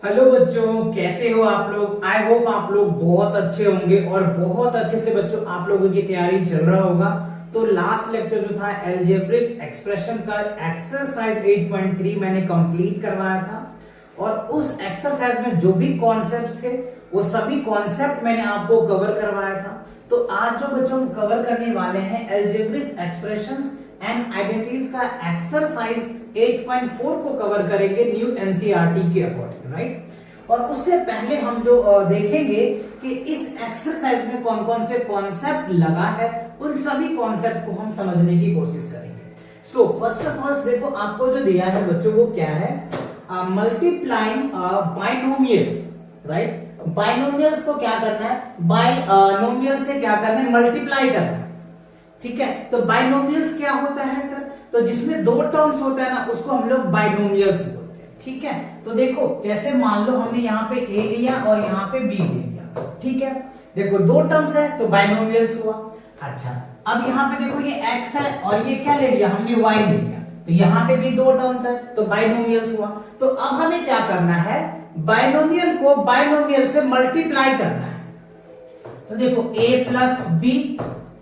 Hello बच्चों, कैसे हो आप लोग। आई होप आप लोग बहुत अच्छे होंगे और बहुत अच्छे से बच्चों आप लोगों की तैयारी चल रहा होगा। तो लास्ट लेक्चर जो था अलजेब्रिक एक्सप्रेशन का एक्सरसाइज 8.3 मैंने कंप्लीट करवाया था और उस एक्सरसाइज में जो भी कॉन्सेप्ट्स थे वो सभी कॉन्सेप्ट मैंने आपको कवर करवाया था। तो आज जो बच्चों हम कवर करने वाले हैं अलजेब्रिक एक्सप्रेशंस एंड आइडेंटिटीज का एक्सरसाइज 8.4 को कवर करेंगे न्यू एनसीईआरटी के अकॉर्डिंग, राइट। और उससे पहले हम जो देखेंगे कि इस एक्सरसाइज में कौन कौन से कॉन्सेप्ट लगा है, उन सभी कॉन्सेप्ट को हम समझने की कोशिश करेंगे। सो फर्स्ट ऑफ ऑल देखो, आपको जो दिया है बच्चों वो क्या है, मल्टीप्लाइंग बाइनोमियल्स, राइट। बाइनोमियल्स को क्या करना है, बाइनोमियल से क्या करना है, मल्टीप्लाई करना है, ठीक है। तो बाइनोमियल्स क्या होता है सर, तो जिसमें दो टर्म्स होता है ना उसको हम लोग बाइनोमियल्स बोलते हैं, ठीक है। तो देखो जैसे मान लो हमने यहाँ पे a लिया और यहाँ पे b ले लिया, ठीक है। देखो दो टर्म्स है तो बाइनोमियल्स हुआ। अच्छा, अब यहाँ पे देखो ये x है और ये क्या ले लिया हमने, y ले लिया, तो यहाँ पे भी दो टर्म्स है तो बाइनोमियल्स हुआ। तो अब हमें क्या करना है, बाइनोमियल को बाइनोमियल से मल्टीप्लाई करना है। तो देखो a प्लस b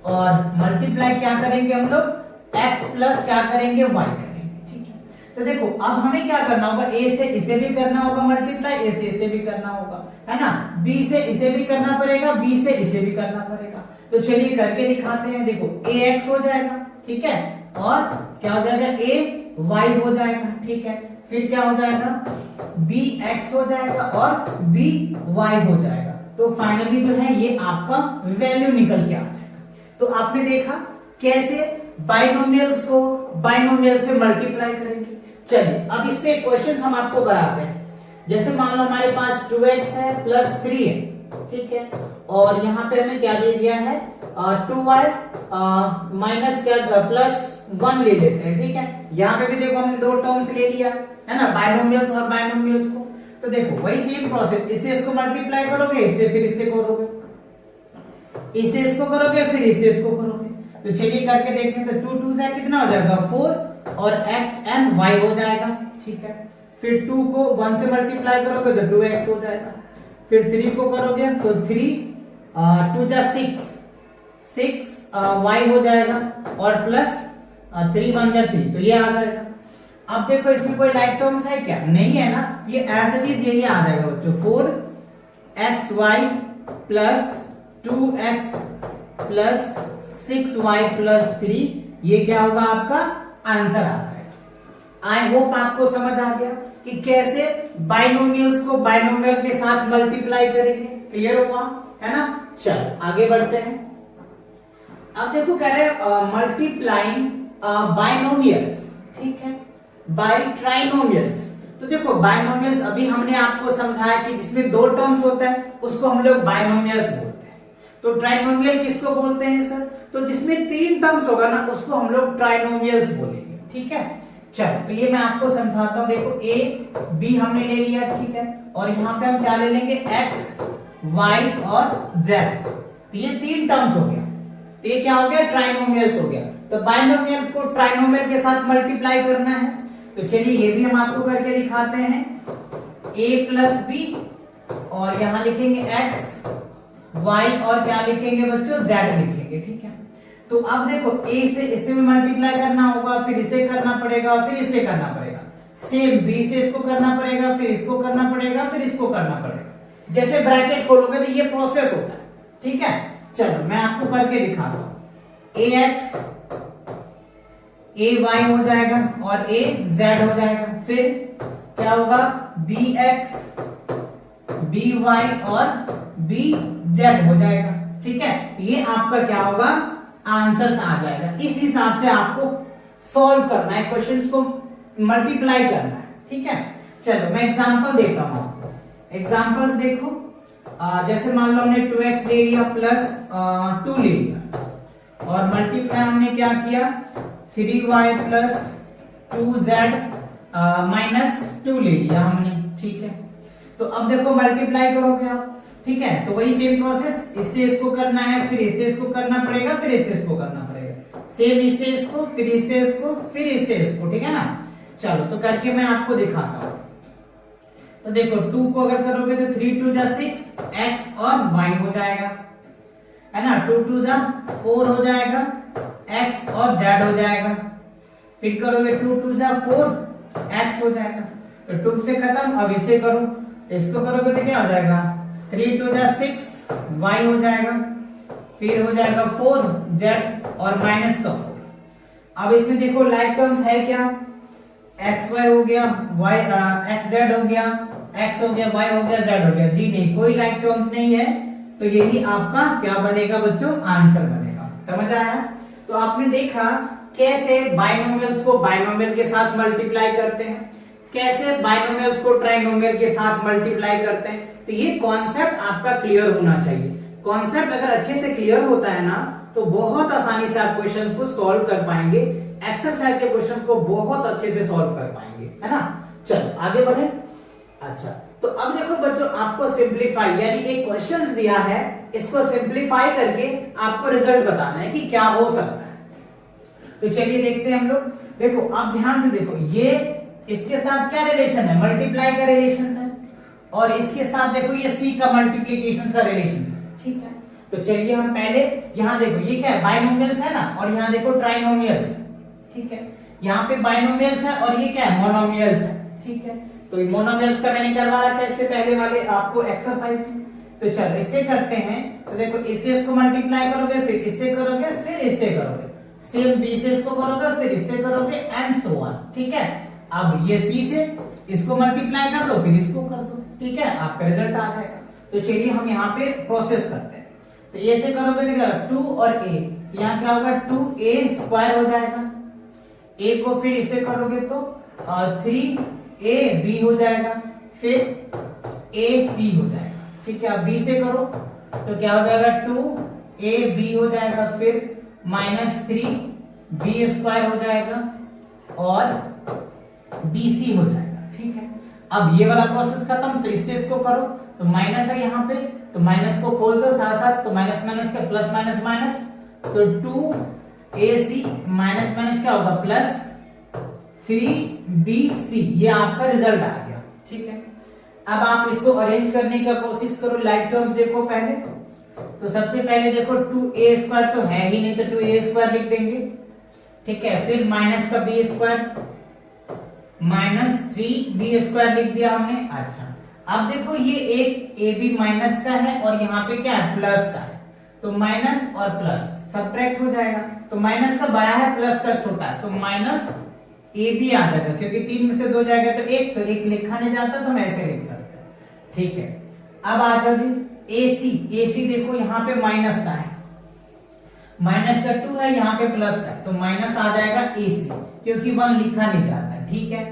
और मल्टीप्लाई क्या करेंगे हम लोग, x प्लस क्या करेंगे, y करेंगे, ठीक है। तो देखो अब हमें क्या करना होगा, a से इसे भी करना होगा मल्टीप्लाई, a से इसे भी करना होगा, है ना। b से इसे भी करना पड़ेगा, b से इसे भी करना पड़ेगा। तो चलिए करके दिखाते हैं। देखो ax हो जाएगा, ठीक है, और क्या हो जाएगा, ay हो जाएगा, ठीक है। फिर क्या हो जाएगा, bx हो जाएगा और by हो जाएगा। तो फाइनली जो है ये आपका वैल्यू निकल के आ जाएगा। तो आपने देखा कैसे बाइनोमियल्स को बाइनोमियल से मल्टीप्लाई करेंगे। चलिए अब इस पे क्वेश्चन हम आपको कराते हैं। जैसे मान लो हमारे पास 2x है प्लस 3 है, ठीक है, और यहाँ पे हमें क्या दे दिया है, 2y माइनस क्या प्लस 1 ले लेते हैं, ठीक है। यहाँ पे भी देखो हमने दो टर्म्स ले लिया है ना, बाइनोमियल्स और बाइनोमियल्स को। तो देखो वही सेम प्रोसेस, इससे इसको मल्टीप्लाई करोगे, इससे फिर इससे करोगे, इसे इसको करोगे, फिर इसे इसको करोगे। तो चलिए करके देखते हैं। तो 2 2 से कितना हो जाएगा, 4 और x एंड y हो जाएगा, ठीक है। फिर 2 को 1 से मल्टीप्लाई करोगे तो 2x हो जाएगा। फिर 3 को करोगे तो 3 2 जा 6 y हो जाएगा और प्लस 3 1 जा 3, तो ये आ जाएगा। अब देखो इसमें कोई लाइक टर्म्स है क्या, नहीं है ना, ये एज इट इज यही आ जाएगा बच्चों। 4xy plus 2x plus 6y plus 3, ये क्या होगा, आपका आंसर आ जाएगा। आई होप आपको समझ आ गया कि कैसे बाइनोमियल्स को बाइनोमियल के साथ मल्टीप्लाई करेंगे। क्लियर हुआ है ना। चलो आगे बढ़ते हैं। अब देखो कह रहे मल्टीप्लाइंग बाइनोमियल्स, ठीक है, बाय ट्राइनोमियल्स। तो देखो बाइनोमियल्स अभी हमने आपको समझाया कि जिसमें दो टर्म्स होता है उसको हम लोग बाइनोमियल्स बोलते हैं। तो ट्राइनोमियल किसको बोलते हैं सर, तो जिसमें 3 टर्म्स होगा ना उसको हम लोग ट्राइनोमियल्स बोलेंगे, ठीक है। चलो तो ये मैं आपको समझाता हूं। देखो a b हमने ले लिया, ठीक है, और यहाँ पे हम क्या ले लेंगे, x y और z। तो ये 3 टर्म्स हो गया, तो ये क्या हो गया, ट्राइनोमियल्स हो गया। तो बाइनोमियल को ट्राइनोमियल के साथ मल्टीप्लाई करना है। तो चलिए ये भी हम आपको करके दिखाते हैं। a प्लस b और यहाँ लिखेंगे x y और क्या लिखेंगे बच्चों, z लिखेंगे, ठीक है। तो अब देखो a से इससे भी मल्टीप्लाई करना होगा, फिर इसे करना पड़ेगा, फिर इसे करना पड़ेगा। सेम b से इसको करना पड़ेगा, फिर इसको करना पड़ेगा, फिर इसको करना पड़ेगा। जैसे ब्रैकेट खोलोगे तो ये प्रोसेस होता है, ठीक है। चलो मैं आपको करके दिखाता हूं। ax ay हो जाएगा और az हो जाएगा। फिर क्या होगा, bx by और bz हो जाएगा, ठीक है। ये आपका क्या होगा, आंसर आ जाएगा। इस हिसाब से आपको सॉल्व करना है, क्वेश्चंस को मल्टीप्लाई करना है, ठीक है। चलो मैं एग्जांपल देता हूं आपको। एग्जांपल्स देखो, जैसे मान लो हमने 2x ले लिया प्लस 2 ले लिया और मल्टीप्लाई हमने क्या किया, 3y प्लस 2z माइनस 2 ले लिया हमने, ठीक है। तो अब देखो मल्टीप्लाई करोगे आप, ठीक है। तो वही सेम प्रोसेस, इससे इसको करना है, फिर इससे इसको करना पड़ेगा, फिर इससे इसको करना पड़ेगा। सेम इससे इसको, फिर इससे इसको, फिर इससे इसको, ठीक है ना। चलो तो करके मैं आपको दिखाता हूं। तो देखो 2 को अगर करोगे तो 3 2 जा 6, x और y हो जाएगा, है ना। 2 2 जा 4 हो जाएगा, x और z हो जाएगा। फिर करोगे 2 2 जा 4, x हो जाएगा। तो 2 से खत्म, अब इसे करो, तो इसको करोगे तो क्या हो जाएगा, 3 2 जा 6, y हो जाएगा। फिर हो जाएगा 4, z और माइनस का 4। अब इसमें देखो लाइक टर्म्स है क्या, एक्स वाई हो गया, वाई एक्स जेड हो गया, एक्स हो गया, वाई हो गया, जेड हो गया। जी नहीं, कोई लाइक टर्म्स नहीं है, तो यही आपका क्या बनेगा बच्चों, आंसर बनेगा। समझ आया। तो आपने देखा कैसे बाइनोमियल्स को बाइनोमियल के साथ मल्टीप्लाई करते हैं, कैसे बाइनोमियल्स को ट्राइनोमियल के साथ मल्टीप्लाई करते हैं। तो ये कॉन्सेप्ट आपका क्लियर होना चाहिए। कॉन्सेप्ट अगर अच्छे से क्लियर होता है ना, तो बहुत आसानी से आप क्वेश्चंस को सॉल्व कर पाएंगे, एक्सरसाइज के क्वेश्चंस को बहुत अच्छे से सॉल्व कर पाएंगे, है ना। चलो आगे बढ़े। अच्छा, तो अब देखो बच्चों, आपको सिंपलीफाई यानी एक क्वेश्चंस दिया है, इसको सिंपलीफाई करके आपको रिजल्ट बताना है कि क्या हो सकता है। तो चलिए देखते हैं हम लोग। देखो आप ध्यान से देखो, ये इसके साथ क्या रिलेशन है, मल्टीप्लाई का रिलेशन है, और इसके साथ देखो ये c का मल्टीप्लिकेशन का रिलेशन है। ठीक है, तो चलिए हम पहले यहाँ देखो, ये क्या है, बाइनोमियल्स है ना, और यहाँ देखो ट्राइनोमियल्स है। ठीक है, यहाँ पे बाइनोमियल्स है और ये क्या है, मोनोमियल्स है। ठीक है, तो ये मोनोमियल्स का मैंने करवा रखा है इससे पहले वाले आपको एक्सरसाइज में। तो चलो इससे करते हैं। तो देखो इससे इसको मल्टीप्लाई करोगे, फिर इससे करोगे, फिर इससे करोगे, सेम b से इसको करोगे, फिर इससे करोगे, एंड सो ऑन। ठीक है, अब ये c से इसको मल्टीप्लाई कर दो, फिर इसको कर दो। ठीक है, आपका रिजल्ट आ जाएगा। तो चलिए हम यहाँ पे प्रोसेस करते हैं। तो a से करोगे तो 2 और a, यहाँ क्या होगा, 2a स्क्वायर हो जाएगा। a को फिर इसे करोगे तो 3ab हो जाएगा, फिर ac हो जाएगा। ठीक है, अब b से करो तो क्या हो जाएगा, 2ab हो जाएगा, फिर -3b स्क्वायर हो जाएगा और bc हो जाएगा। ठीक है, अब ये वाला प्रोसेस खत्म, तो इससे इसको करो, तो माइनस है यहाँ पे, तो माइनस को खोल दो साथ साथ, तो माइनस माइनस का प्लस माइनस माइनस, तो 2ac माइनस माइनस क्या होगा, प्लस 3bc। ये आपका रिजल्ट आ गया। ठीक है, अब आप इसको अरेंज करने का कोशिश करो, लाइक टर्म्स देखो पहले। तो सबसे पहले देखो 2a स्क्वायर तो है ही नहीं, तो 2a स्क्वायर लिख देंगे। ठीक है, फिर माइनस का b स्क्वायर, -3b स्क्वायर लिख दिया हमने। अच्छा, अब देखो ये एक ab माइनस का है और यहाँ पे क्या है, प्लस का है, तो माइनस और प्लस सबट्रैक्ट हो जाएगा। तो माइनस का बड़ा है, प्लस का छोटा है, तो माइनस ab आ जाएगा, क्योंकि 3 में से 2 जाएगा तो 1, तो 1 लिखा नहीं जाता, तो हम ऐसे लिख सकते हैं। ठीक है, अब आ जाओ जी ac देखो यहाँ पे माइनस का है, माइनस का 2 है, यहाँ पे प्लस का है, तो माइनस आ जाएगा ac, क्योंकि 1 लिखा नहीं जाता। ठीक है,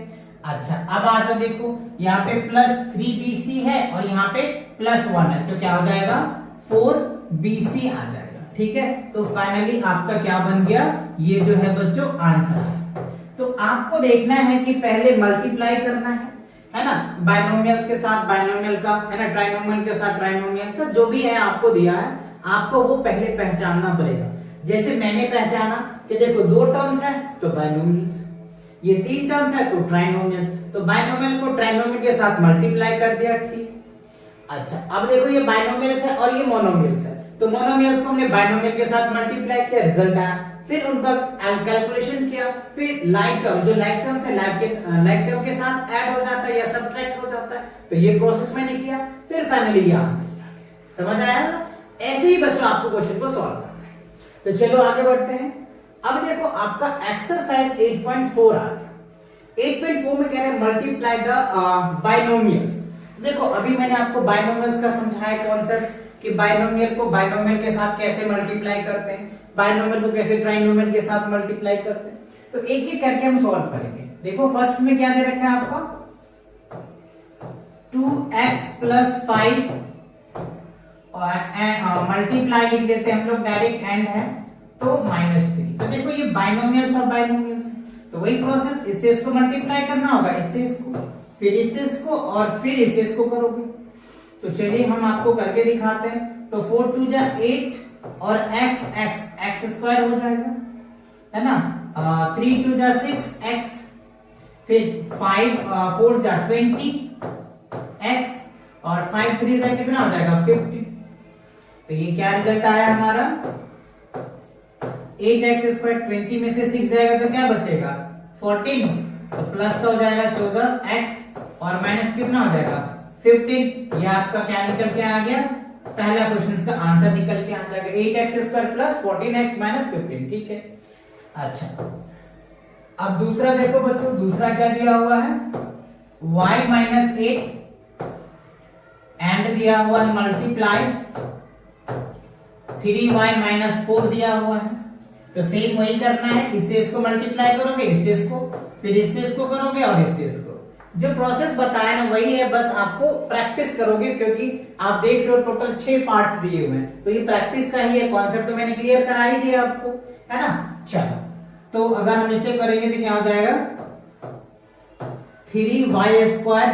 अच्छा अब आ जाओ देखो, यहाँ पे प्लस 3bc है और यहाँ पे प्लस 1 है, तो क्या हो जाएगा, 4bc आ जाएगा। ठीक है, तो फाइनली आपका क्या बन गया, ये जो है बच्चों आंसर है। तो आपको देखना है कि पहले मल्टीप्लाई करना है ना, बाइनोमियल के साथ बाइनोमियल का, है ना, ट्राइनोमियल के साथ ट्राइनोमियल का, जो भी है आपको दिया है, आपको वो पहले पहचानना पड़ेगा। जैसे मैंने पहचाना कि देखो 2 टर्म्स है तो बाइनोमियल्स, ये 3 टर्म्स है तो ट्राइनोमियल्स, तो बाइनोमियल को ट्राइनोमियल के साथ मल्टीप्लाई कर दिया। ठीक, अच्छा अब देखो ये बाइनोमियल्स है और ये मोनोमियल्स है, तो मोनोमियल्स को हमने बाइनोमियल के साथ मल्टीप्लाई किया, रिजल्ट आया, फिर उनका कैलकुलेशन किया, फिर लाइक टर्म, जो लाइक टर्म्स है लाइक टर्म के साथ ऐड हो जाता है या सब्ट्रैक्ट हो जाता है, तो ये प्रोसेस मैंने किया, फिर फाइनली ये आंसर आ गया। समझ आया ना, ऐसे ही बच्चों आपको क्वेश्चन को सॉल्व करना है। तो चलो आगे बढ़ते हैं। अब देखो आपका एक्सरसाइज 8.4 आ गया। 8.4 में कह रहे हैं मल्टीप्लाई द बाइनोमियल्स। देखो अभी मैंने आपको बाइनोमियल्स का समझाया कॉन्सेप्ट कि बाइनोमियल को बाइनोमियल के साथ कैसे मल्टीप्लाई करते हैं, बाइनोमियल को कैसे ट्राइनोमियल के साथ मल्टीप्लाई करते हैं। तो एक एक करके हम सॉल्व करेंगे। देखो फर्स्ट में क्या दे रखा है आपका, 2x + 5 और मल्टीप्लाई लिख देते हैं हम लोग, डायरेक्ट एंड है, तो -3। तो देखो ये बाइनोमियल्स और बाइनोमियल्स, तो वही प्रोसेस, इससे इसको मल्टीप्लाई करना होगा, इससे इसको, फिर इससे इसको और फिर इससे इसको करोगे। तो चलिए हम आपको करके दिखाते हैं। तो 4 2 जा 8 और x स्क्वायर हो जाएगा, है ना, 3 2 जा 6 x, फिर 5 4 जा 20 x और 5 3 से कितना हो जाएगा 50। तो ये क्या रिजल्ट आया हमारा 8x स्क्वायर 20 में से 6 जाएगा तो क्या बचेगा 14, तो प्लस का हो जाएगा 14x और माइनस कितना हो जाएगा 15। ये आपका क्या निकल के आ गया पहला क्वेश्चन का आंसर निकल के आ जाएगा 8x square plus 14x minus 15। ठीक है। अच्छा अब दूसरा देखो बच्चों, दूसरा क्या दिया हुआ है y माइनस 8 एंड दिया हुआ है मल्टीप्लाई 3y माइनस 4 दिया हुआ है। तो सेम वही करना है, इससे इसको मल्टीप्लाई करोगे, इससे इसको, फिर इससे इसको करोगे और इससे इसको। जो प्रोसेस बताया ना वही है, बस आपको प्रैक्टिस करोगे क्योंकि आप देख रहे हो टोटल 6 पार्ट्स दिए हुए हैं, तो ये प्रैक्टिस का ही है, कॉन्सेप्ट तो मैंने क्लियर करा ही दिया आपको, है ना। चलो तो अगर हम इसे करेंगे तो क्या हो जाएगा 3y square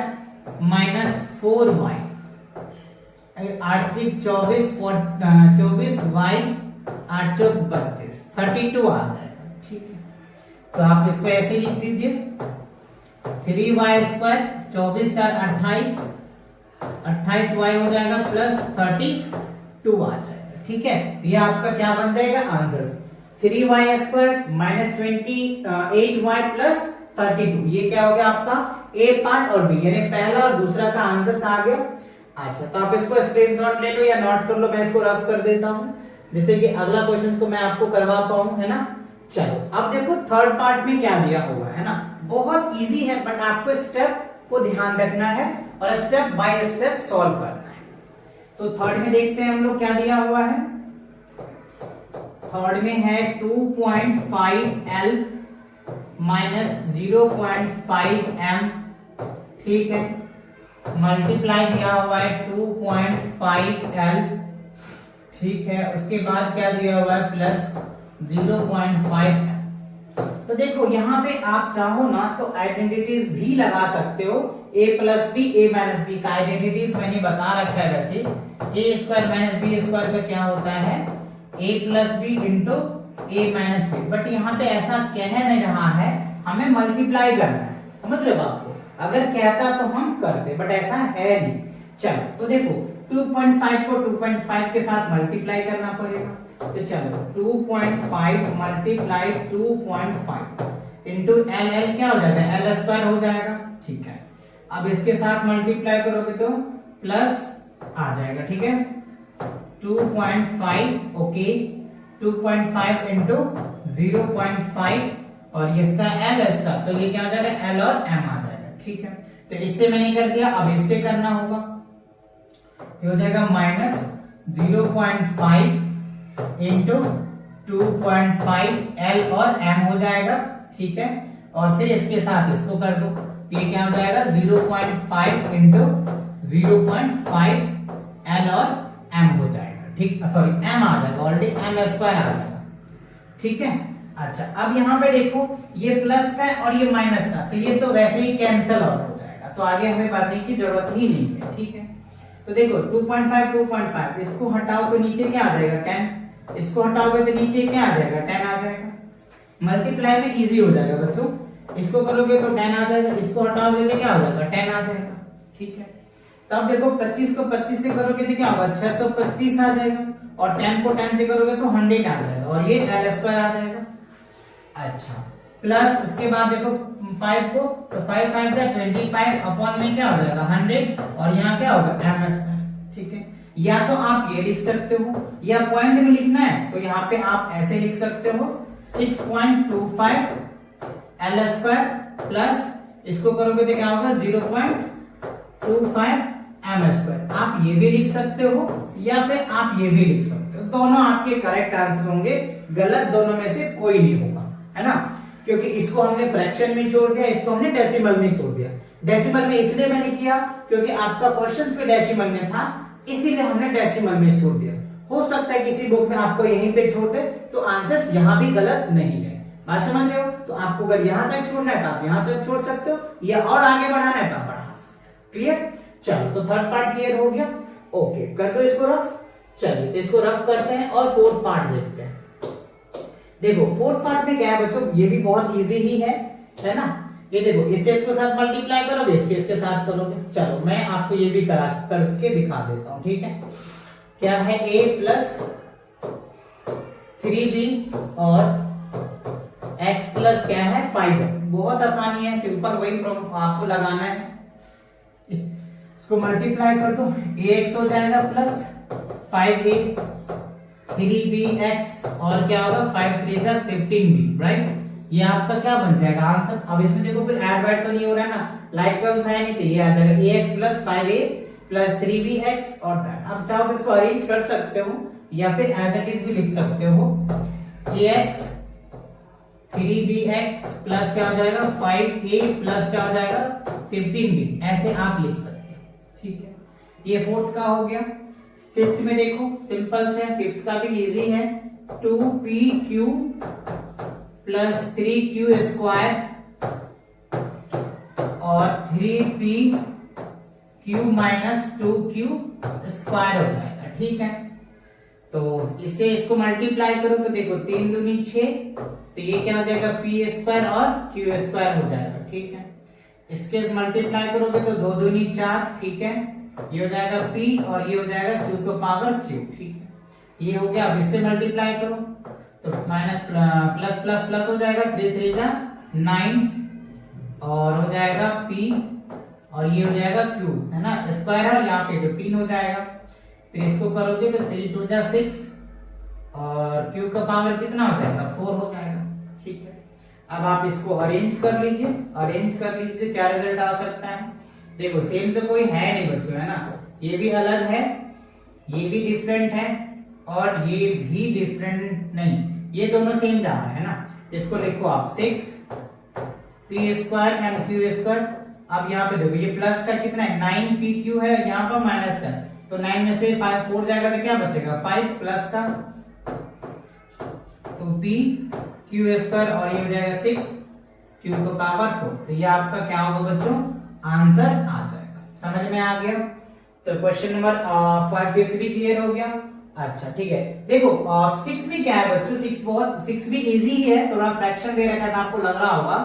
minus 4y 8 3 24 y 8 4 32 32 आ जाएगा। ठीक है, तो आप इसको ऐसे लिख दीजिए 3y स्क्वायर 24 4 28 28y हो जाएगा प्लस 32 आ जाएगा। ठीक है, ये आपका क्या बन जाएगा answer 3y square minus 28y plus 32। ये क्या हो गया आपका ए पार्ट और बी, यानी पहला और दूसरा का आंसर आ गया। अच्छा तो आप इसको स्क्रीनशॉट ले लो या नोट कर लो, मैं इसको रफ कर देता हूं जिससे कि अगला क्वेश्चन को मैं आपको करवा पाऊं, है ना। चलो अब देखो थर्ड पार्ट में क्या दिया हुआ है ना, बहुत इजी है बट आपको स्टेप को ध्यान रखना है और स्टेप बाय स्टेप सॉल्व करना है। तो थर्ड में देखते हैं हम लोग क्या दिया हुआ है। थर्ड में है 2.5L माइनस 0.5M। ठीक है, मल्टीप्लाई दिया हुआ है 2.5L। ठीक है, उसके बाद क्या दिया हुआ है प्लस 0.5M। तो देखो यहाँ पे आप चाहो ना तो आइडेंटिटीज भी लगा सकते हो, a plus B a minus B का आइडेंटिटीज मैंने बता रखा है। वैसे a square minus B square का क्या होता है a plus B into a minus B, but यहाँ पे ऐसा कह नहीं रहा है, हमें मल्टीप्लाई करना है, समझ रहे हो बात को। अगर कहता तो हम करते बट ऐसा है नहीं। चलो तो देखो 2.5 को 2.5 के साथ मल्टीप्लाई करना पड़ेगा, तो चलो 2.5 मल्टीप्लाई 2.5 इंटू एल, एल क्या हो जाएगा एल स्क्वायर हो जाएगा। ठीक है, अब इसके साथ मल्टीप्लाई करोगे तो प्लस आ जाएगा। ठीक है, 2.5 ओके 2.5 इंटू 0.5 और इसका एल इसका, तो ये क्या हो जाएगा एल और एम आ जाएगा। ठीक है, तो इससे मैंने कर दिया, अब इससे करना होगा, ये हो जाएगा माइनस 0.5 इंटू 2.5 एल और एम हो जाएगा। ठीक है, और फिर इसके साथ इसको कर दो, ये क्या हो जाएगा 0.5 इंटू 0.5 एल और एम हो जाएगा। ठीक, सॉरी एम आ जाएगा, ऑलरेडी एम स्क्वायर आ जाएगा। ठीक है, अच्छा अब यहाँ पे देखो ये प्लस का और ये माइनस का, तो ये तो वैसे ही कैंसिल आउट हो जाएगा, तो आगे हमें बढ़ने की जरूरत ही नहीं है। ठीक है, तो देखो 2.5 इसको हटाओ तो नीचे क्या आ जाएगा 10, इसको हटाओगे तो नीचे क्या आ जाएगा 10 आ जाएगा। मल्टीप्लाई में इजी हो जाएगा बच्चों, इसको करोगे तो 10 आ जाएगा, इसको हटाओगे तो क्या हो जाएगा 10 आ जाएगा। ठीक है, तब देखो 25 को 25 से करोगे तो क्या होगा 625 आ जाएगा, और 10 को 10 से करोगे तो 100 आ जाएगा, और ये एल स्क्वायर आ जाएगा। अच्छा प्लस उसके बाद देखो 5 को, तो 5 5 का 25 अपॉन में क्या हो जाएगा 100, और यहाँ क्या होगा एम स्क्वायर। ठीक है, या तो आप ये लिख सकते हो, या पॉइंट में लिखना है तो यहाँ पे आप ऐसे लिख सकते हो 6.25 एल स्क्वायर प्लस इसको करोगे तो क्या होगा 0.25 एम स्क्वायर। आप ये भी लिख सकते हो या फिर आप ये भी लिख सकते हो, दोनों आपके करेक्ट आंसर होंगे, गलत दोनों में से कोई नहीं होगा, है ना। क्योंकि इसको हमने फ्रैक्शन में छोड़ दिया, इसको हमने डेसिमल में छोड़ दिया। डेसिमल में इसलिए मैंने किया क्योंकि आपका क्वेश्चन पे डेसिमल में था, इसीलिए हमने डेसिमल में छोड़ दिया। हो सकता है किसी बुक में आपको यहीं पे छोड़ दे तो आंसर यहाँ भी गलत नहीं है, बात समझ रहे हो। तो आपको अगर यहाँ तक छोड़ना है तो आप यहाँ तक छोड़ सकते हो, या और आगे बढ़ाना है तो आप बढ़ा सकते हो। क्लियर, चलो तो थर्ड पार्ट क्लियर हो गया। ओके, कर दो इसको रफ। चलिए तो इसको रफ करते हैं और फोर्थ पार्ट देखते हैं। देखो फोर्थ पार्ट में क्या है बच्चों, ये भी बहुत इजी ही है ना। ये देखो इससे इसको साथ मल्टीप्लाई करोगे, इसके साथ करोगे। चलो मैं आपको ये भी करा करके दिखा देता हूँ, ठीक है। क्या है a प्लस 3b और x प्लस क्या है 5 है। बहुत आसानी है, सिंपल, वही आपको लगाना है। इसको मल्टीप्लाई कर दो, ax हो जाएगा प्लस 5a 3bx और क्या होगा 5 3 जा 15b, राइट। ये आपका क्या बन जाएगा आंसर। अब इसमें देखो कोई ऐड बैड तो नहीं हो रहा है ना, लाइक टर्म्स है नहीं, तो ये आ जाएगा ax plus 5a plus 3bx और दैट। अब चाहो तो इसको अरेंज कर सकते हो या फिर एज इट इज भी लिख सकते हो, ax 3bx प्लस क्या हो जाएगा 5a प्लस क्या हो जाएगा 15b, ऐसे आप लिख सकते हो, ठीक है। ये फोर्थ का हो गया। फिफ्थ में देखो सिंपल से, फिफ्थ का भी इजी है, 2pq प्लस 3q स्क्वायर और 3pq माइनस 2q स्क्वायर हो जाएगा, ठीक है। तो इसे इसको मल्टीप्लाई करो तो देखो 3 दूनी 6, तो ये क्या हो जाएगा p स्क्वायर और q स्क्वायर हो जाएगा, ठीक है। इसके मल्टीप्लाई करोगे तो 2 दूनी 4, ठीक है। ये हो जाएगा p और ये हो जाएगा q का पावर q, ठीक है। ये हो गया। अब इससे मल्टीप्लाई करो तो माइनस प्लस प्लस प्लस हो जाएगा, 3 3 जा 9 और हो जाएगा p और ये हो जाएगा q, है ना, स्क्वायर और यहाँ पे तो 3 हो जाएगा। फिर इसको करोगे तो 3 2 जा 6 और q का पावर कितना हो जाएगा 4 हो जाएगा, ठीक है। अब आप इसको अरेंज कर लीजिए, अरेंज कर लीजिए, क्या रिजल्ट आ सकता है। देखो सेम तो कोई है नहीं बच्चों, है ना, ये भी अलग है, ये भी डिफरेंट है और ये भी डिफरेंट नहीं, ये दोनों सेम जा रहा है ना। इसको लिखो आप 6 p square and q square. अब यहाँ पे देखो ये प्लस का कितना है 9pq है, यहाँ पर माइनस का, तो 9 में से 5 4 जाएगा तो क्या बचेगा 5 प्लस का, तो p q स्क्वायर और ये हो जाएगा 6 q का पावर 4। तो ये आपका क्या होगा बच्चों आंसर आ जाएगा। समझ में आ गया। तो क्वेश्चन नंबर 5 भी क्लियर हो गया। अच्छा ठीक है, देखो 6 भी क्या है बच्चों, 6 भी इजी ही है, थोड़ा फ्रैक्शन दे रखा था आपको लग रहा होगा,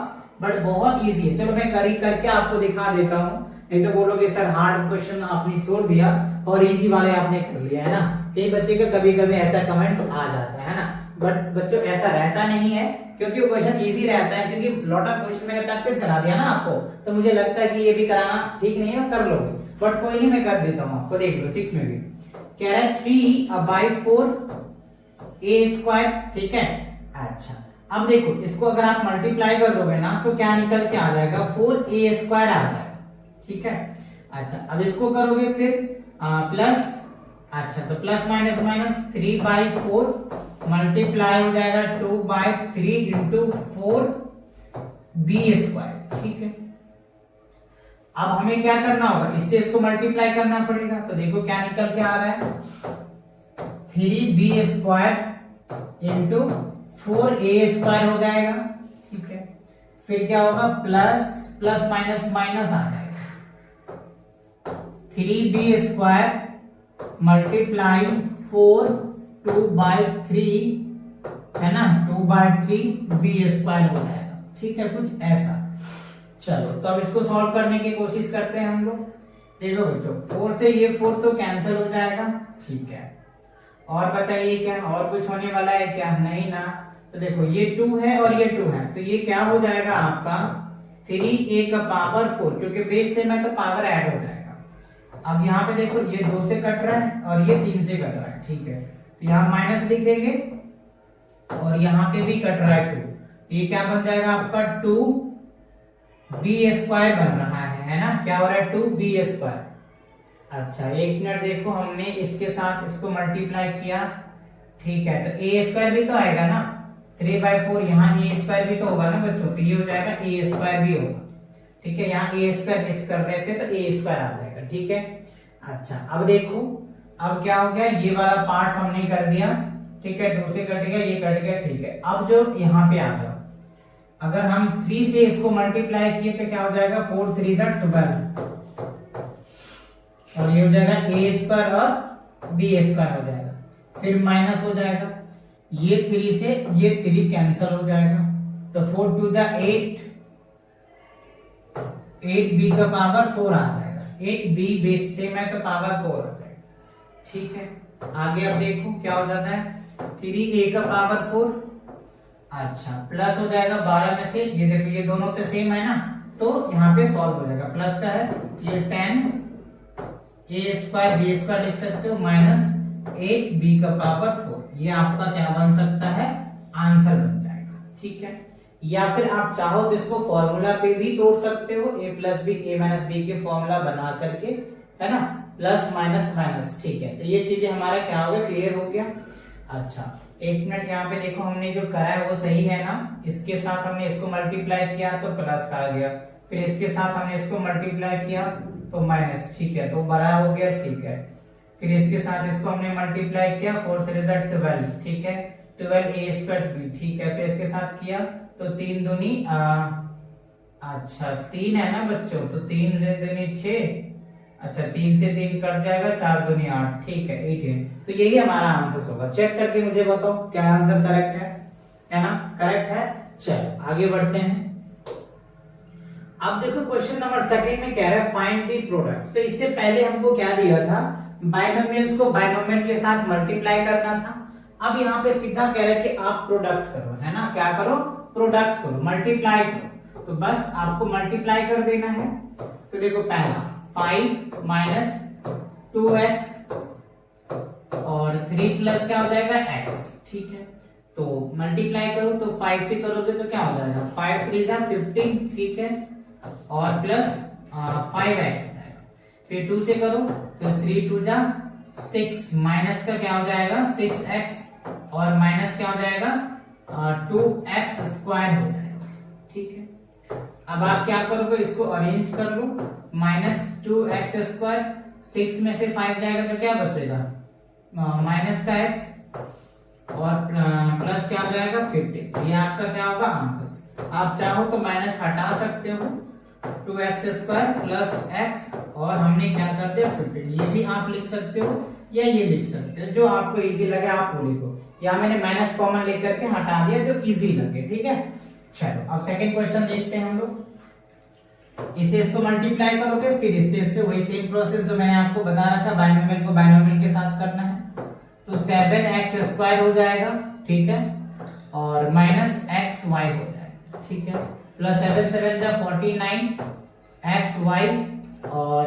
बट बहुत इजी है। चलो मैं करके आपको दिखा देता हूँ, नहीं तो बोलोगे सर हार्ड क्वेश्चन आपने छोड़ दिया और इजी वाले आपने कर लिया, है ना। कई बच्चे का कभी कभी ऐसा कमेंट्स आ जाता है ना, बट बच्चों ऐसा रहता नहीं है, क्योंकि वो क्वेश्चन इजी रहता है, क्योंकि लॉट ऑफ क्वेश्चन मैंने प्रैक्टिस करा दिया ना आपको, तो मुझे लगता है कि ये भी कराना ठीक नहीं है, कर लोगे, बट कोई नहीं, मैं कर देता हूँ आपको। देख लो 6 में भी कह रहा है 3/4 a स्क्वायर, ठीक है। अच्छा अब देखो इसको अगर आप मल्टीप्लाई कर दोगे ना तो क्या निकल के आ जाएगा 4a स्क्वायर आ जाएगा, ठीक है। अच्छा अब इसको करोगे फिर प्लस, अच्छा तो प्लस माइनस माइनस 3/4 मल्टीप्लाई हो जाएगा 2/3 इंटू 4b स्क्वायर, ठीक है। अब हमें क्या करना होगा, इससे इसको मल्टीप्लाई करना पड़ेगा, तो देखो क्या निकल के आ रहा है 3b square into 4a square हो जाएगा, ठीक है। फिर क्या होगा प्लस प्लस माइनस माइनस आ जाएगा 3b स्क्वायर मल्टीप्लाई 4 2/3 है ना, 2/3b स्क्वायर हो जाएगा, ठीक है, कुछ ऐसा। चलो तो अब इसको सॉल्व करने की कोशिश करते हैं हम लोग। देखो बच्चों 4 से ये 4 तो कैंसिल हो जाएगा, ठीक है। और बताइए क्या और कुछ होने वाला है क्या, नहीं ना। तो देखो ये 2 है और ये 2 है, तो ये क्या हो जाएगा आपका 3a का पावर 4, क्योंकि बेस से में तो पावर ऐड हो जाएगा। अब यहाँ पे देखो ये 2 से कट रहा है और ये 3 से कट रहा है, ठीक है, तो यहाँ माइनस लिखेंगे और यहाँ पे भी कट रहा है 2, तो ये क्या बन जाएगा आपका 2b स्क्वायर बन रहा है ना, क्या हो रहा है 2b स्क्वायर। अच्छा एक मिनट देखो, हमने इसके साथ इसको मल्टीप्लाई किया, ठीक है, तो a स्क्वायर भी तो आएगा ना, 3/4 यहाँ a स्क्वायर भी तो होगा ना बच्चों, तो ये हो जाएगा a स्क्वायर भी होगा, ठीक है। यहाँ a स्क्वायर मिस कर रहे थे तो a स्क्वायर आ जाएगा, ठीक है। अच्छा अब देखो अब क्या हो गया, ये वाला पार्ट हमने कर दिया, ठीक है, 2 से कट गया, ये कट गया, ठीक है। अब जो यहाँ पे आ जाओ, अगर हम 3 से इसको मल्टीप्लाई किए तो क्या हो जाएगा 4 3 जा 12 और ये हो जाएगा a स्क्वायर और b स्क्वायर हो जाएगा, फिर माइनस हो जाएगा, ये 3 से ये 3 कैंसिल हो जाएगा, तो 4 2 जा 8 8b का पावर 4 आ जाएगा, 8b बेस सेम है तो पावर 4 आ जाएगा, ठीक है। आगे अब देखो क्या हो जाता है, 3a का पावर 4, अच्छा प्लस हो जाएगा 12 में से, ये देखो ये दोनों तो सेम है ना, तो यहाँ पे सॉल्व हो जाएगा, प्लस का है ये 10a स्क्वायर b स्क्वायर लिख सकते हो माइनस 8b का पावर 4, ये आपका क्या बन सकता है, आंसर बन जाएगा, ठीक है। या फिर आप चाहो तो इसको फॉर्मूला पे भी तोड़ सकते हो, a plus B a minus B के फॉर्मूला बना करके, है ना, प्लस माइनस माइनस, ठीक है। तो ये चीजें हमारा क्या हो गया, क्लियर हो गया। अच्छा एक मिनट, यहाँ पे देखो हमने जो करा है वो सही है ना, इसके साथ हमने इसको मल्टीप्लाई किया तो प्लस का आ गया, फिर इसके साथ हमने इसको मल्टीप्लाई किया तो माइनस, ठीक है, तो बड़ा हो गया, ठीक है। फिर इसके साथ इसको हमने मल्टीप्लाई किया, 4 3 12, ठीक है, 12a स्क्वायर b, ठीक है। फिर इसके साथ किया तो 3 दूनी अच्छा 3 है ना बच्चों, तो 3 दूनी 6, अच्छा 3 से 3 कट जाएगा, 4 दूनी 8, ठीक है 18, तो यही हमारा आंसर होगा। चेक करके मुझे बताओ क्या आंसर करेक्ट है ना, करेक्ट है। चलो आगे बढ़ते हैं। अब देखो क्वेश्चन नंबर सेकंड में कह रहा है फाइंड द प्रोडक्ट। तो इससे पहले हमको क्या दिया था, बाइनोमियल्स को बाइनोमियल के साथ मल्टीप्लाई करना था। अब यहाँ पे सीधा कह रहा है कि आप प्रोडक्ट करो, है ना, क्या करो, प्रोडक्ट करो, मल्टीप्लाई करो। तो बस आपको मल्टीप्लाई कर देना है। तो देखो पहला 5 माइनस 2x और 3 प्लस क्या हो जाएगा x, ठीक है। तो मल्टीप्लाई करो तो 5 से करोगे तो क्या हो जाएगा, 5 3 जा 15, ठीक है, और प्लस 5x हो जाएगा। फिर 2 से करो तो 3 2 जा 6, माइनस का क्या हो जाएगा 6x और माइनस क्या हो जाएगा 2x स्क्वायर हो जाएगा, ठीक है। अब आप क्या करोगे, इसको अरेंज कर लो, माइनस 2x स्क्वायर, 6 में से 5 जाएगा तो क्या बचेगा माइनस का x और प्लस क्या हो जाएगा 15, ये आपका क्या होगा आंसर। आप चाहो तो माइनस हटा सकते हो, 2x स्क्वायर प्लस x और हमने क्या कर दिया 15, ये भी आप लिख सकते हो या ये लिख सकते हो, जो आपको इजी लगे आप वो लिखो, या मैंने माइनस कॉमन लेकर के हटा दिया जो इजी लगे, ठीक है। चलो अब सेकंड क्वेश्चन देखते हैं हम लोग। इसे इसको मल्टीप्लाई करोगे, फिर इससे वही सेम प्रोसेस जो मैंने आपको बता रखा, बाइनोमियल को बाइनोमियल के साथ करना है। तो 7x स्क्वायर हो जाएगा, ठीक है, और माइनस xy हो जाएगा, ठीक है, प्लस 7 7 जा 49 xy और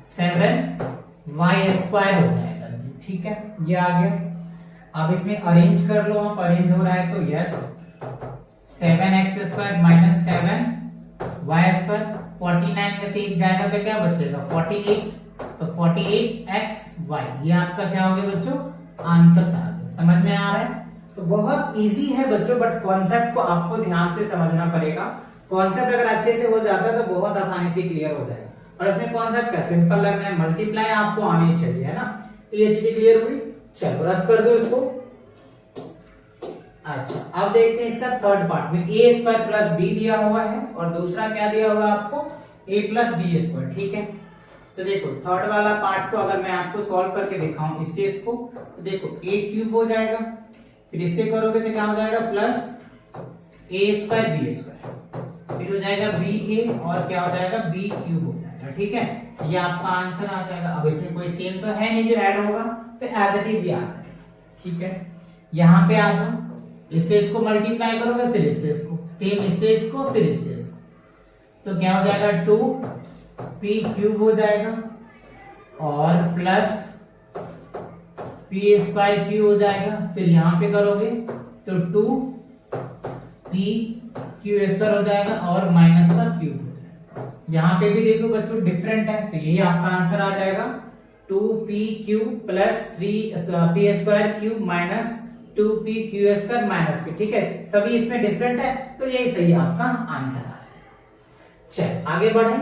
7y स्क्वायर हो जाएगा, ठीक है, ये आ गया। अब इसमें अरेंज कर लो आप, अरेंज हो रहा है तो yes, 7x square minus 7y square, 49 में से 1 जाएगा तो क्या बचेगा 48, तो 48xy, ये आपका क्या हो गया बच्चों आंसर आ गया। समझ में आ रहा है, तो बहुत इजी है बच्चों, बट कॉन्सेप्ट को आपको ध्यान से समझना पड़ेगा। कॉन्सेप्ट अगर अच्छे से हो जाता है तो बहुत आसानी से क्लियर हो जाएगा, और इसमें कॉन्सेप्ट क्या सिंपल लगना है, मल्टीप्लाई आपको आनी चाहिए, है ना। तो ये चीजें क्लियर हुई, चलो रफ कर दो इसको। अच्छा अब देखते हैं इसका थर्ड पार्ट में, a स्क्वायर प्लस b दिया हुआ है और दूसरा क्या दिया हुआ है आपको a प्लस बी स्क्वायर, ठीक है। तो देखो थर्ड वाला पार्ट को अगर मैं आपको सॉल्व करके दिखाऊं इससे इसको, तो देखो a क्यूब हो जाएगा, फिर इससे करोगे तो क्या हो जाएगा plus a square b square, फिर हो जाएगा ba और क्या हो जाएगा b क्यूब हो जाएगा, ठीक है, ये आपका आंसर आ जाएगा। अब इसमें कोई सेम तो है नहीं जो ऐड होगा, तो एज इट इज ये आ जाएगा, ठीक है। यहाँ पे आ जाओ, इससे इसको मल्टीप्लाई करोगे, फिर इससे इसको, सेम इससे इसको, फिर इससे इसको, तो क्या हो जाएगा 2p क्यूब हो जाएगा और प्लस p स्क्वायर क्यूब हो जाएगा, फिर यहाँ पे करोगे तो 2p क्यूब स्क्वायर हो जाएगा और माइनस का क्यूब हो जाएगा। यहाँ पे भी देखो बच्चों डिफरेंट है, तो यही आपका आंसर आ जाएगा 2p cube plus 3p square cube minus 2p Q square minus के, ठीक है, सभी इसमें डिफरेंट है, तो यही सही आपका आंसर आ जाएगा। चल आगे बढ़े।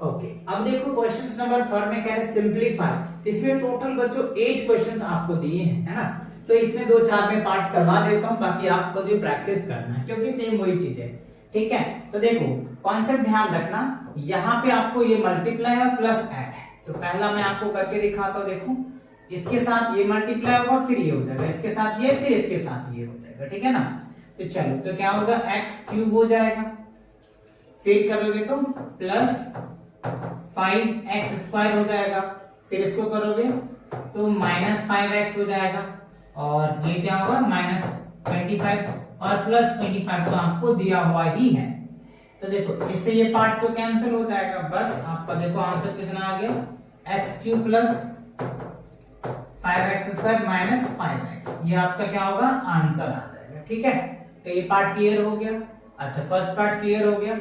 ओके अब देखो क्वेश्चंस नंबर थर्ड में कह रहे हैं सिंपलीफाई। इसमें टोटल बच्चों 8 क्वेश्चंस आपको दिए हैं, है ना, तो इसमें 2-4 में पार्ट्स करवा देता हूं, बाकी आपको भी प्रैक्टिस करना है क्योंकि सेम वही चीज है, ठीक है। तो देखो कॉन्सेप्ट ध्यान रखना, यहाँ पे आपको ये मल्टीप्लाई और प्लस ऐड है, तो पहला मैं आपको करके दिखाता हूं। देखो इसके साथ ये मल्टीप्लाई होगा, फिर ये हो जाएगा, इसके साथ ये, फिर इसके साथ ये हो जाएगा, ठीक है ना। तो चलो तो क्या होगा x क्यूब हो जाएगा, फिर करोगे तो प्लस 5x² हो जाएगा, फिर इसको करोगे तो -5x हो जाएगा, और ये क्या होगा -25 और +25 तो आपको दिया हुआ ही है। तो देखो इससे ये पार्ट तो कैंसिल हो जाएगा, बस आपका देखो आंसर कितना आ गया x³ + 5x² - 5x, ये आपका क्या होगा आंसर आ जाएगा। ठीक है, तो ये पार्ट क्लियर हो गया। अच्छा, फर्स्ट पार्ट क्लियर हो गया।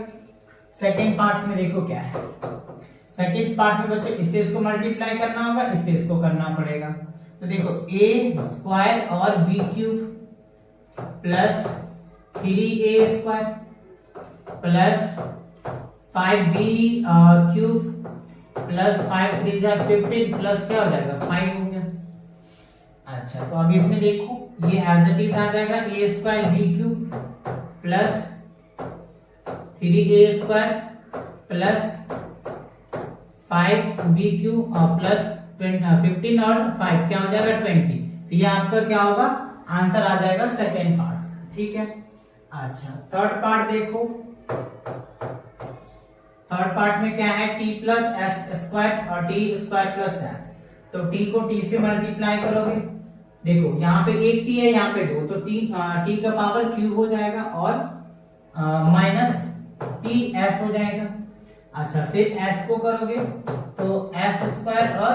सेकंड पार्ट में देखो क्या है। सेकंड पार्ट में बच्चों इससे इसको मल्टीप्लाई करना होगा, इससे इसको करना पड़ेगा। तो देखो a² और b³ plus 3a² plus 5b³ plus 5 3 जा 15 प्लस क्या हो जाएगा 5 हो गया। अच्छा, तो अब इसमें देखो ये एज इट इज आ जाएगा a² b³ plus 3a² plus 5b³ और प्लस 15 और 5 क्या हो जाएगा 20। तो ये आपका क्या होगा आंसर आ जाएगा सेकेंड पार्ट का। ठीक है, अच्छा थर्ड पार्ट देखो। थर्ड पार्ट में क्या है t + s² और t² प्लस दैट। तो t को t से मल्टीप्लाई करोगे, देखो यहाँ पे एक t है, यहाँ पे 2, तो t का पावर q हो जाएगा और -ts हो जाएगा। अच्छा, फिर s को करोगे तो s² और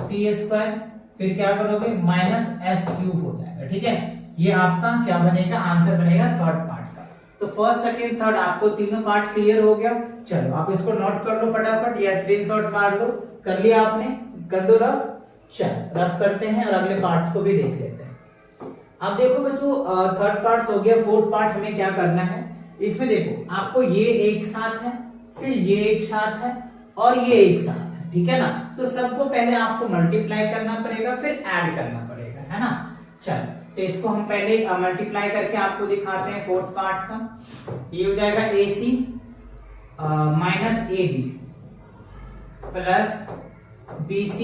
t², फिर क्या करोगे -s³ हो जाएगा। ठीक है, ये आपका क्या बनेगा आंसर बनेगा थर्ड पार्ट का। तो फर्स्ट सेकंड थर्ड आपको तीनों पार्ट क्लियर हो गया। चलो आप इसको नोट कर लो फटाफट या स्क्रीनशॉट मार लो। कर लिया आपने, कर दो रफ। चल रफ करते हैं और अगले पार्ट को भी देख लेते हैं। अब देखो बच्चों थर्ड पार्ट हो गया, फोर्थ पार्ट हमें क्या करना है। इसमें देखो आपको ये एक साथ है, फिर ये एक साथ है और ये एक साथ है। ठीक है ना, तो सबको पहले आपको मल्टीप्लाई करना पड़ेगा, फिर ऐड करना पड़ेगा, है ना। चल तो इसको हम पहले मल्टीप्लाई करके आपको दिखाते हैं फोर्थ पार्ट का। ये हो जाएगा AC - AD प्लस BC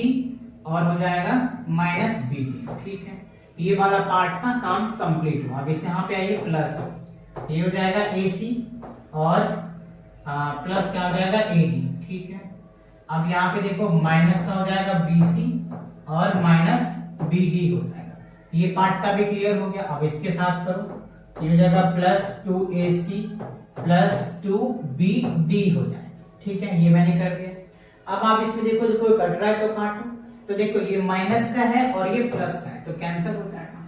और हो जाएगा -BD। ठीक है, ये वाला पार्ट का काम कंप्लीट हुआ। अब इस यहाँ पे आइए प्लस, ये हो जाएगा AC और प्लस क्या हो जाएगा AD। ठीक है, अब यहाँ पे देखो माइनस का हो जाएगा BC और -BD हो जाएगा। ये पार्ट का भी क्लियर हो गया। अब इसके साथ करो, ये हो जाएगा +2AC प्लस 2BD हो जाएगा। ठीक है, ये मैंने कर दिया। अब आप इसमें देखो जो कोई कट रहा है तो काटो। तो देखो ये माइनस का है और ये प्लस का है, तो कैंसिल हो जाएगा।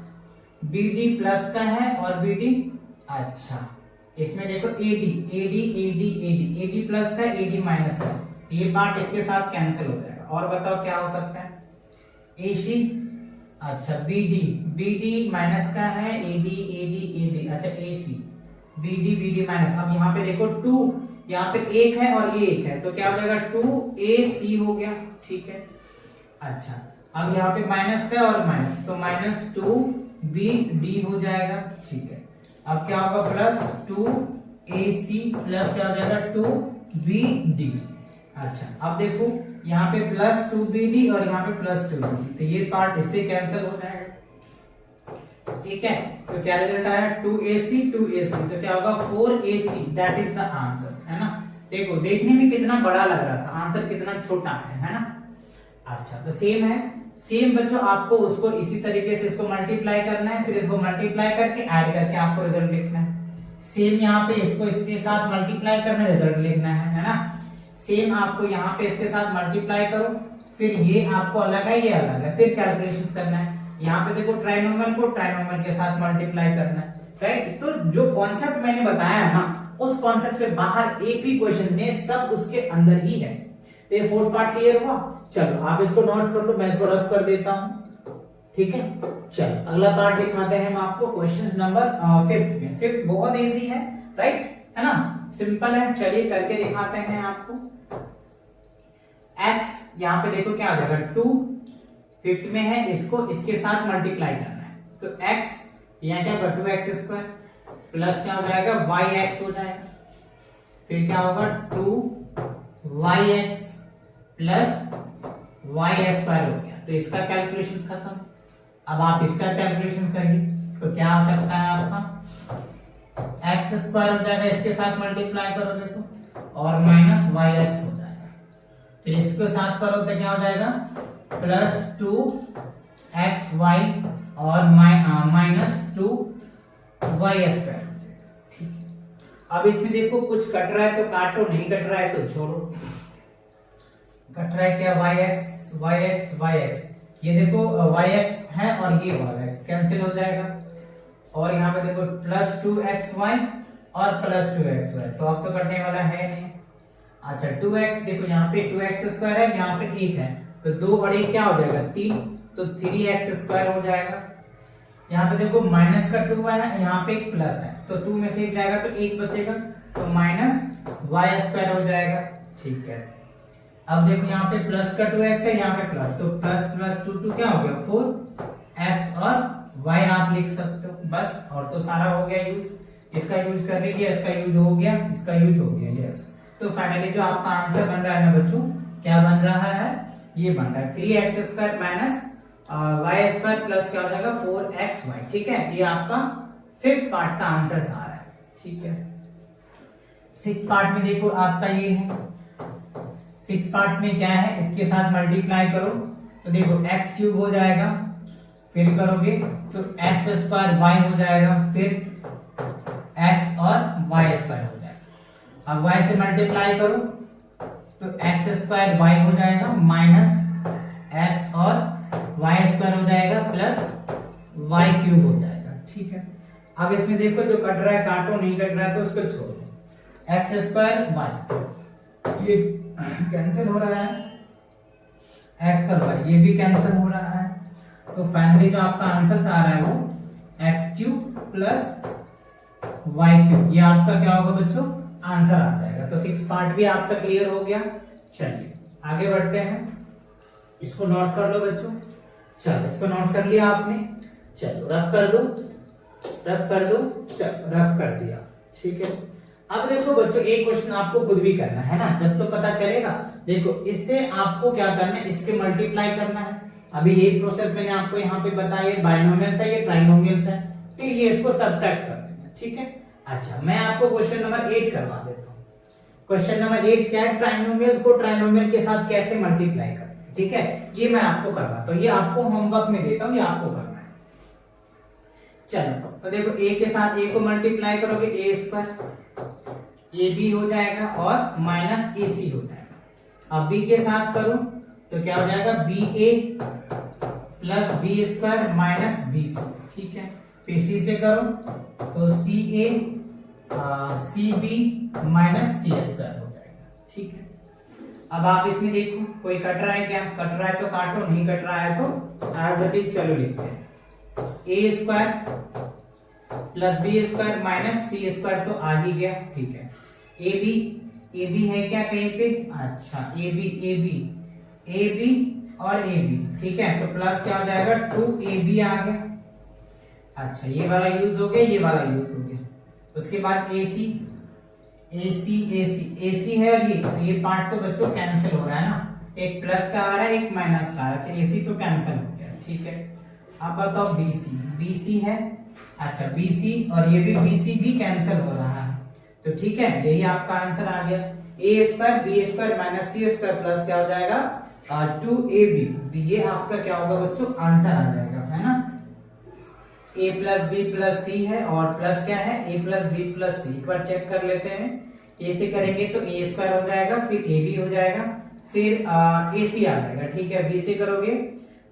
BD प्लस का है और BD, अच्छा इसमें देखो AD प्लस का AD माइनस का, ये पार्ट इसके साथ कैंसिल हो जाएगा। और बताओ क्या हो सकता है AC, अच्छा BD माइनस का है, AD अच्छा AC BD माइनस। अब यहाँ पे देखो 2, यहाँ पे एक है और ये एक है, तो क्या हो जाएगा 2AC हो गया। ठीक है, अच्छा अब यहाँ पे माइनस का और माइनस, तो -2BD हो जाएगा। ठीक है, अब क्या होगा +2AC प्लस क्या हो जाएगा 2BD। अच्छा अब देखो यहाँ पे +2BD और यहाँ पे +2BD, तो ये पार्ट इससे कैंसिल हो जाएगा। ठीक है, तो क्या रिजल्ट आया 2AC, तो क्या होगा 4AC, that is the answer, है ना। देखो देखने में कितना बड़ा लग रहा था, आंसर कितना छोटा है ना। अच्छा तो सेम है, सेम बच्चों आपको उसको इसी तरीके से इसको मल्टीप्लाई करना है, फिर इसको मल्टीप्लाई करके ऐड करके आपको रिजल्ट लिखना है। सेम यहाँ पे इसको इसके साथ मल्टीप्लाई करना, रिजल्ट लिखना है ना। सेम आपको यहाँ पे इसके साथ मल्टीप्लाई करो, फिर ये आपको अलग है, ये अलग है, फिर कैलकुलेशंस करना है। यहाँ पे देखो ट्राइनोमियल को ट्राइनोमियल के साथ मल्टीप्लाई करना है, राइट। तो जो कॉन्सेप्ट मैंने बताया है ना, उस कॉन्सेप्ट से बाहर एक भी क्वेश्चन में सब उसके अंदर ही है। तो ये फोर्थ पार्ट क्लियर हुआ। चलो आप इसको नोट कर लो, मैं इसको रफ कर देता हूं। ठीक है, चलो अगला पार्ट दिखाते हैं हम आपको, क्वेश्चन नंबर 5 में। 5 बहुत इजी है, राइट, है ना, सिंपल है। चलिए करके दिखाते हैं आपको। x यहाँ पे देखो क्या आ जाएगा 2, 5th में है, इसको इसके साथ मल्टीप्लाई करना है। तो x यहाँ क्या होगा 2x² प्लस क्या हो जाएगा yx हो जाएगा, फिर क्या होगा 2yx प्लस y² हो गया। तो इसका कैलकुलेशन खत्म। अब आप इसका कैलकुलेशन करिए, तो क्या आ सकता है आपका x² हो जाएगा, इसके साथ मल्टीप्लाई करोगे तो और माइनस वाई एक्स हो जाएगा। फिर इसको साथ करो तो क्या हो जाएगा प्लस 2xy और माइनस 2y स्क्वायर। ठीक है, अब इसमें देखो कुछ कट रहा है तो काटो, नहीं कट रहा है तो छोड़ो। कट रहा है क्या yx, ये देखो yx है और ये yx कैंसिल हो जाएगा, और यहाँ पे देखो प्लस 2xy और प्लस 2xy, तो अब तो कटने वाला है नहीं। अच्छा 2x, देखो यहाँ पे 2x स्क्वायर है, यहाँ पे 1 है, तो 2 और 1 क्या हो जाएगा 3, तो 3x स्क्वायर हो जाएगा। यहाँ पे देखो माइनस का 2 है, यहाँ पे एक प्लस है, तो 2 में से 1 जाएगा तो 1 बचेगा, तो माइनस वाई स्क्वायर हो जाएगा। ठीक है, अब देखो यहाँ पे प्लस का 2x है, यहाँ पे प्लस, तो प्लस प्लस 2 क्या हो गया 4x और y आप लिख सकते हो बस, और तो सारा हो गया यूज। इसका यूज कर लीजिए, इसका यूज हो गया, इसका यूज हो गया, यस। तो फाइनली जो आपका आंसर बन रहा है ना बच्चों, क्या बन रहा है, ये बन रहा है 3x square minus Y square plus क्या हो जाएगा 4xy। ठीक है, ये आपका 5th पार्ट का आंसर आ रहा है। ठीक है, 6th पार्ट में देखो आपका ये है, 6th पार्ट में क्या है, इसके साथ मल्टीप्लाई करो तो देखो x क्यूब हो जाएगा, फिर करोगे तो x स्क्वायर y हो जाएगा, फिर x और y स्क्वायर हो जाएगा। अब y से मल्टीप्लाई करो तो x स्क्वायर y हो जाएगा माइनस x और y स्क्वायर हो जाएगा प्लस y क्यूब हो जाएगा। ठीक है, अब इसमें देखो जो कट रहा है काटो, नहीं कट रहा है तो उसको छोड़ दो। x स्क्वायर y ये कैंसिल हो रहा है, x और y ये भी कैंसिल हो रहा है, तो फाइनली जो आपका आंसर आ रहा है वो x cube plus y cube, ये आपका क्या होगा बच्चों आंसर आ जाएगा। तो 6 पार्ट भी आपका क्लियर हो गया। चलिए आगे बढ़ते हैं, इसको नोट कर लो बच्चों। चलो इसको नोट कर लिया आपने, चलो रफ कर दो, रफ कर दो, चलो रफ कर दिया। ठीक है, अब देखो बच्चों एक क्वेश्चन आपको खुद भी करना है ना, जब तो पता चलेगा। देखो इससे आपको क्या करना है, इसके मल्टीप्लाई करना है। अभी ये प्रोसेस मैंने आपको यहाँ पे बताया, बाइनोमियल्स है, ये ट्राइनोमियल्स है, फिर ये इसको सब्ट्रैक्ट कर देना। ठीक है, अच्छा मैं आपको क्वेश्चन नंबर 8 करवा देता हूँ। क्वेश्चन नंबर 8 क्या है, ट्राइनोमियल को ट्राइनोमियल के साथ कैसे मल्टीप्लाई करना है। ठीक है, ये मैं आपको करवाता हूँ, ये आपको होमवर्क में देता हूँ, ये आपको करना है। चलो तो देखो a के साथ a को मल्टीप्लाई करोगे a स्क्वायर, ए बी हो जाएगा और माइनस ए सी हो जाएगा। अब b के साथ करो तो क्या हो जाएगा b a plus b square minus b c. ठीक है, फिर c से करो तो c a c b minus C square हो जाएगा। ठीक है, अब आप इसमें देखो कोई कट रहा है क्या, कट रहा है तो काटो, नहीं कट रहा है तो एज इट इज चलो लिखते हैं a square plus b square minus C square, तो आ ही गया। ठीक है, ए बी है क्या कहीं पे, अच्छा ए बी और ए बी। ठीक है, तो प्लस क्या हो जाएगा 2ab आ गया। अच्छा ये वाला यूज हो गया, ये वाला यूज हो गया। उसके बाद AC है, और ये पार्ट तो बच्चों कैंसिल हो रहा है ना, एक प्लस का आ रहा है एक माइनस का आ रहा है, तो AC तो कैंसिल हो गया। ठीक है, अब बताओ BC है, अच्छा BC और ये भी BC भी कैंसिल हो रहा है, तो ठीक है यही आपका आंसर आ गया। a square B square minus C square plus क्या हो जाएगा 2ab, ये आपका क्या होगा बच्चों आंसर आ जाएगा, है ना। a प्लस बी प्लस सी है और प्लस क्या है a प्लस बी प्लस सी, एक बार चेक कर लेते हैं। a से करेंगे तो a स्क्वायर हो जाएगा, फिर ab हो जाएगा, फिर ac आ जाएगा। ठीक है, b से करोगे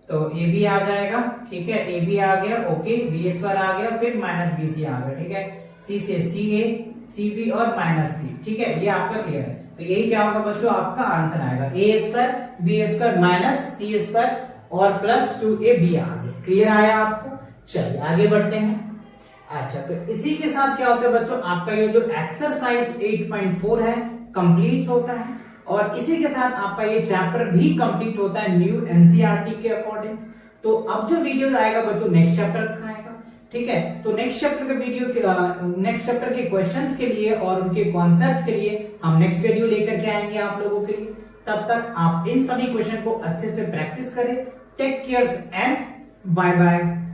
तो ab आ जाएगा। ठीक है, ab आ गया, ओके, b स्क्वायर आ गया, फिर माइनस bc आ गया। ठीक है, c से ca cb और माइनस c। ठीक है, ये आपका क्लियर है। तो यही क्या होगा बच्चों आपका आंसर आएगा a square B square minus C square और प्लस 2ab आ गया। क्लियर आया आपको। चलिए आगे बढ़ते हैं। अच्छा तो इसी के साथ क्या होता है बच्चों आपका ये जो एक्सरसाइज 8.4 है कंप्लीट होता है, और इसी के साथ आपका ये चैप्टर भी कंप्लीट होता है न्यू एनसीईआरटी के अकॉर्डिंग। तो अब जो वीडियो आएगा बच्चों नेक्स्ट चैप्टर्स का आएगा। ठीक है, तो नेक्स्ट चैप्टर के नेक्स्ट चैप्टर के क्वेश्चंस के लिए और उनके कॉन्सेप्ट के लिए हम नेक्स्ट वीडियो लेकर के आएंगे आप लोगों के लिए। तब तक आप इन सभी क्वेश्चन को अच्छे से प्रैक्टिस करें। Take care and bye bye.